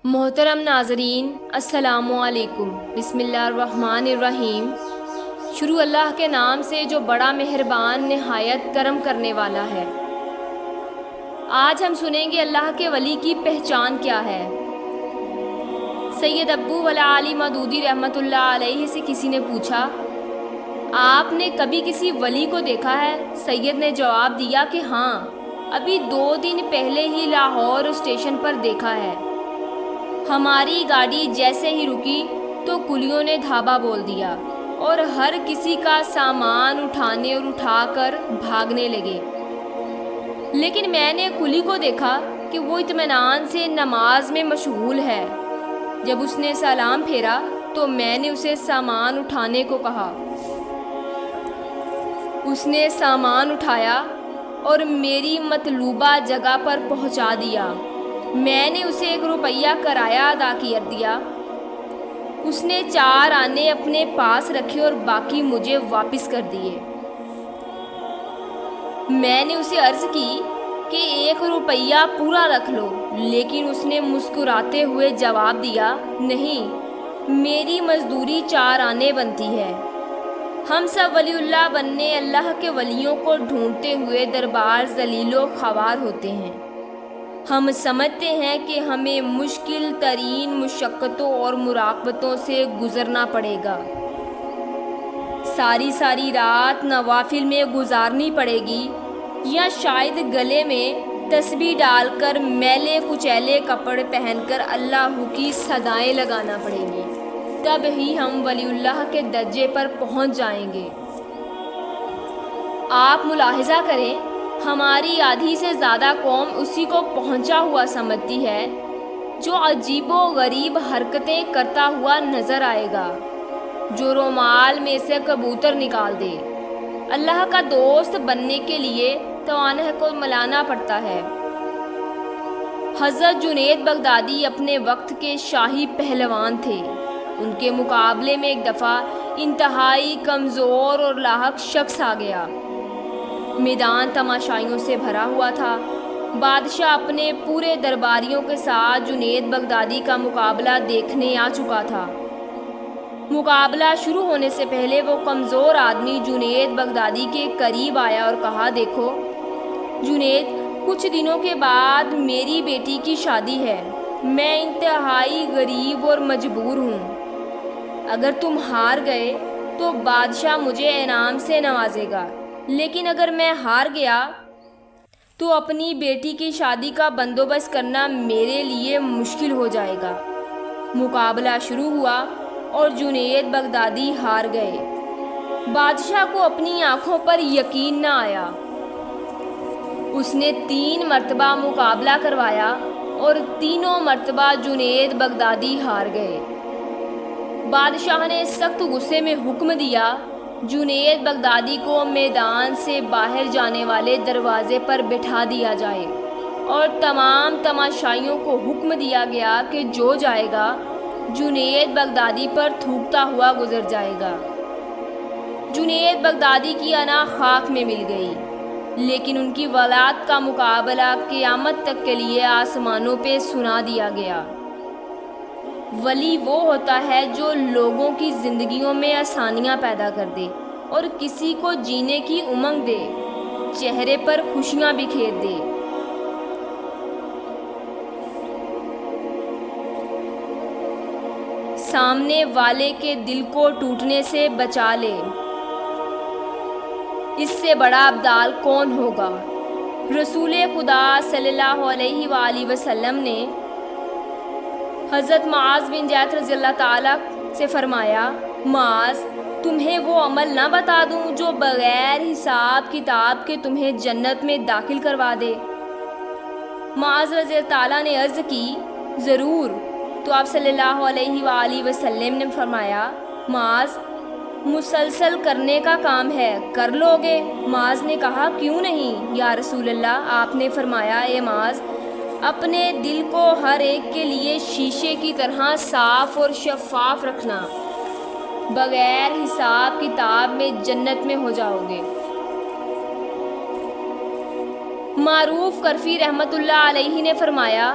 محترم ناظرین، السلام علیکم۔ بسم اللہ الرحمن الرحیم۔ شروع اللہ کے نام سے جو بڑا مہربان نہایت کرم کرنے والا ہے۔ آج ہم سنیں گے اللہ کے ولی کی پہچان کیا ہے۔ سید ابو ولا علی مودودی رحمۃ اللہ علیہ سے کسی نے پوچھا، آپ نے کبھی کسی ولی کو دیکھا ہے؟ سید نے جواب دیا کہ ہاں، ابھی 2 دن پہلے ہی لاہور اسٹیشن پر دیکھا ہے۔ ہماری گاڑی جیسے ہی رکی تو کلیوں نے دھابا بول دیا اور ہر کسی کا سامان اٹھانے اور اٹھا کر بھاگنے لگے، لیکن میں نے کلی کو دیکھا کہ وہ اطمینان سے نماز میں مشغول ہے۔ جب اس نے سلام پھیرا تو میں نے اسے سامان اٹھانے کو کہا۔ اس نے سامان اٹھایا اور میری مطلوبہ جگہ پر پہنچا دیا۔ میں نے اسے 1 روپیہ کرایہ ادا کر دیا۔ اس نے 4 آنے اپنے پاس رکھے اور باقی مجھے واپس کر دیے۔ میں نے اسے عرض کی کہ 1 روپیہ پورا رکھ لو، لیکن اس نے مسکراتے ہوئے جواب دیا، نہیں، میری مزدوری 4 آنے بنتی ہے۔ ہم سب ولی اللہ بننے اللہ کے ولیوں کو ڈھونڈتے ہوئے دربار ذلیل و خوار ہوتے ہیں۔ ہم سمجھتے ہیں کہ ہمیں مشکل ترین مشقتوں اور مراقبتوں سے گزرنا پڑے گا، ساری رات نوافل میں گزارنی پڑے گی، یا شاید گلے میں تسبیح ڈال کر میلے کچیلے کپڑے پہن کر اللہ کی صدائیں لگانا پڑیں گی، تب ہی ہم ولی اللہ کے درجے پر پہنچ جائیں گے۔ آپ ملاحظہ کریں، ہماری آدھی سے زیادہ قوم اسی کو پہنچا ہوا سمجھتی ہے جو عجیب و غریب حرکتیں کرتا ہوا نظر آئے گا، جو رومال میں سے کبوتر نکال دے۔ اللہ کا دوست بننے کے لیے توانح کو ملانا پڑتا ہے۔ حضرت جنید بغدادی اپنے وقت کے شاہی پہلوان تھے۔ ان کے مقابلے میں ایک دفعہ انتہائی کمزور اور لاحق شخص آ گیا۔ میدان تماشائیوں سے بھرا ہوا تھا۔ بادشاہ اپنے پورے درباریوں کے ساتھ جنید بغدادی کا مقابلہ دیکھنے آ چکا تھا۔ مقابلہ شروع ہونے سے پہلے وہ کمزور آدمی جنید بغدادی کے قریب آیا اور کہا، دیکھو جنید، کچھ دنوں کے بعد میری بیٹی کی شادی ہے۔ میں انتہائی غریب اور مجبور ہوں۔ اگر تم ہار گئے تو بادشاہ مجھے انعام سے نوازے گا، لیکن اگر میں ہار گیا تو اپنی بیٹی کی شادی کا بندوبست کرنا میرے لیے مشکل ہو جائے گا۔ مقابلہ شروع ہوا اور جنید بغدادی ہار گئے۔ بادشاہ کو اپنی آنکھوں پر یقین نہ آیا۔ اس نے 3 مرتبہ مقابلہ کروایا اور تینوں مرتبہ جنید بغدادی ہار گئے۔ بادشاہ نے سخت غصے میں حکم دیا، جنید بغدادی کو میدان سے باہر جانے والے دروازے پر بٹھا دیا جائے اور تمام تماشائیوں کو حکم دیا گیا کہ جو جائے گا جنید بغدادی پر تھوکتا ہوا گزر جائے گا۔ جنید بغدادی کی انا خاک میں مل گئی، لیکن ان کی ولادت کا مقابلہ قیامت تک کے لیے آسمانوں پہ سنا دیا گیا۔ ولی وہ ہوتا ہے جو لوگوں کی زندگیوں میں آسانیاں پیدا کر دے اور کسی کو جینے کی امنگ دے، چہرے پر خوشیاں بکھیر دے۔ سامنے والے کے دل کو ٹوٹنے سے بچا لے۔ اس سے بڑا ابدال کون ہوگا؟ رسول خدا صلی اللہ علیہ وآلہ وسلم نے حضرت معاذ بن جبل رضی اللہ تعالیٰ سے فرمایا، معاذ، تمہیں وہ عمل نہ بتا دوں جو بغیر حساب کتاب کے تمہیں جنت میں داخل کروا دے؟ معاذ رضی اللہ تعالیٰ نے عرض کی، ضرور۔ تو آپ صلی اللہ علیہ وآلہ وسلم نے فرمایا، معاذ، مسلسل کرنے کا کام ہے، کر لو گے؟ معاذ نے کہا، کیوں نہیں یا رسول اللہ؟ آپ نے فرمایا، اے معاذ، اپنے دل کو ہر ایک کے لیے شیشے کی طرح صاف اور شفاف رکھنا، بغیر حساب کتاب میں جنت میں ہو جاؤ گے۔ معروف کرفی رحمت اللہ علیہ نے فرمایا،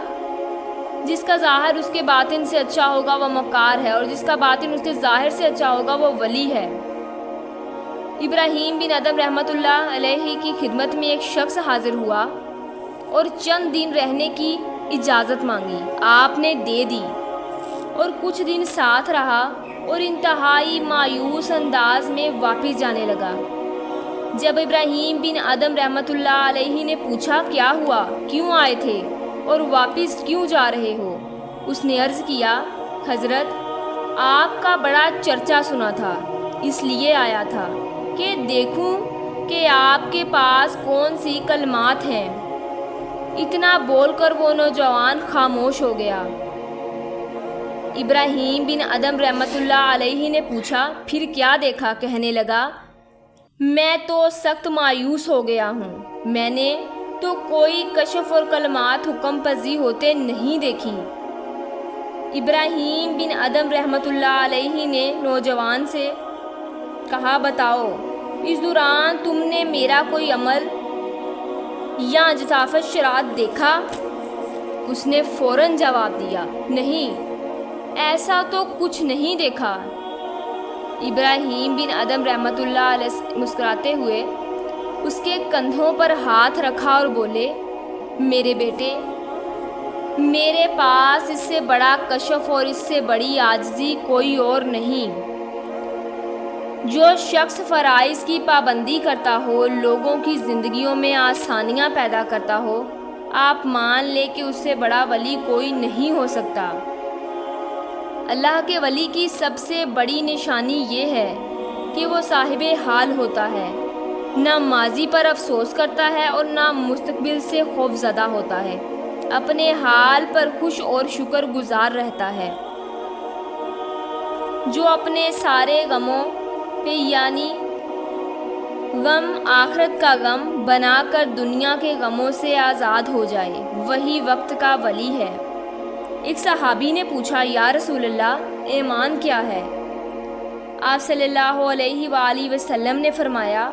جس کا ظاہر اس کے باطن سے اچھا ہوگا وہ مکار ہے، اور جس کا باطن اس کے ظاہر سے اچھا ہوگا وہ ولی ہے۔ ابراہیم بن ادم رحمۃ اللہ علیہ کی خدمت میں ایک شخص حاضر ہوا اور چند دن رہنے کی اجازت مانگی۔ آپ نے دے دی اور کچھ دن ساتھ رہا اور انتہائی مایوس انداز میں واپس جانے لگا۔ جب ابراہیم بن ادم رحمۃ اللہ علیہ نے پوچھا کیا ہوا، کیوں آئے تھے اور واپس کیوں جا رہے ہو، اس نے عرض کیا حضرت آپ کا بڑا چرچا سنا تھا، اس لیے آیا تھا کہ دیکھوں کہ آپ کے پاس کون سی کلمات ہیں۔ اتنا بول کر وہ نوجوان خاموش ہو گیا۔ ابراہیم بن ادم رحمۃ اللہ علیہ نے پوچھا پھر کیا دیکھا؟ کہنے لگا میں تو سخت مایوس ہو گیا ہوں، میں نے تو کوئی کشف اور کلمات حکم پذیر ہوتے نہیں دیکھی۔ ابراہیم بن ادم رحمۃ اللہ علیہ نے نوجوان سے کہا بتاؤ اس دوران تم نے میرا کوئی عمل یا جسافت شرات دیکھا؟ اس نے فوراً جواب دیا نہیں، ایسا تو کچھ نہیں دیکھا۔ ابراہیم بن ادم رحمۃ اللہ علیہ مسکراتے ہوئے اس کے کندھوں پر ہاتھ رکھا اور بولے میرے بیٹے، میرے پاس اس سے بڑا کشف اور اس سے بڑی عاجزی کوئی اور نہیں۔ جو شخص فرائض کی پابندی کرتا ہو، لوگوں کی زندگیوں میں آسانیاں پیدا کرتا ہو، آپ مان لے کہ اس سے بڑا ولی کوئی نہیں ہو سکتا۔ اللہ کے ولی کی سب سے بڑی نشانی یہ ہے کہ وہ صاحب حال ہوتا ہے، نہ ماضی پر افسوس کرتا ہے اور نہ مستقبل سے خوف زدہ ہوتا ہے، اپنے حال پر خوش اور شکر گزار رہتا ہے۔ جو اپنے سارے غموں پہ یعنی غم آخرت کا غم بنا کر دنیا کے غموں سے آزاد ہو جائے، وہی وقت کا ولی ہے۔ ایک صحابی نے پوچھا یا رسول اللہ ایمان کیا ہے؟ آپ صلی اللہ علیہ وآلہ وسلم نے فرمایا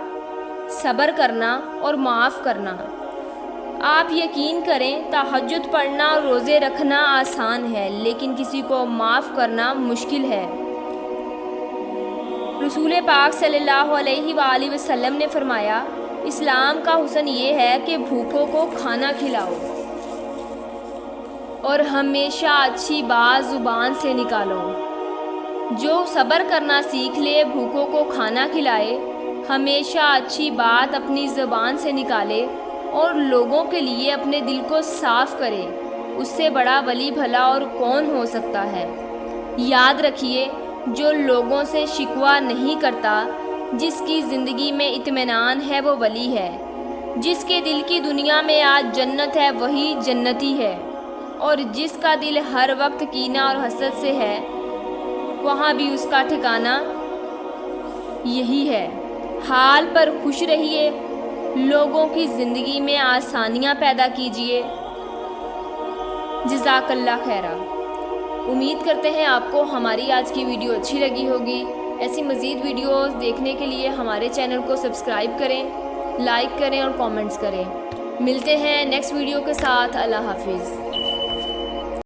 صبر کرنا اور معاف کرنا۔ آپ یقین کریں تہجد پڑھنا اور روزے رکھنا آسان ہے، لیکن کسی کو معاف کرنا مشکل ہے۔ رسول پاک صلی اللہ علیہ وآلہ وسلم نے فرمایا اسلام کا حسن یہ ہے کہ بھوکوں کو کھانا کھلاؤ اور ہمیشہ اچھی بات زبان سے نکالو۔ جو صبر کرنا سیکھ لے، بھوکوں کو کھانا کھلائے، ہمیشہ اچھی بات اپنی زبان سے نکالے اور لوگوں کے لیے اپنے دل کو صاف کرے، اس سے بڑا ولی بھلا اور کون ہو سکتا ہے۔ یاد رکھیے جو لوگوں سے شکوہ نہیں کرتا، جس کی زندگی میں اطمینان ہے وہ ولی ہے۔ جس کے دل کی دنیا میں آج جنت ہے وہی جنتی ہے، اور جس کا دل ہر وقت کینہ اور حسد سے ہے وہاں بھی اس کا ٹھکانہ یہی ہے۔ حال پر خوش رہیے، لوگوں کی زندگی میں آسانیاں پیدا کیجیے۔ جزاک اللہ خیرہ۔ امید کرتے ہیں آپ کو ہماری آج کی ویڈیو اچھی لگی ہوگی۔ ایسی مزید ویڈیوز دیکھنے کے لیے ہمارے چینل کو سبسکرائب کریں، لائک کریں اور کامنٹس کریں۔ ملتے ہیں نیکسٹ ویڈیو کے ساتھ۔ اللہ حافظ۔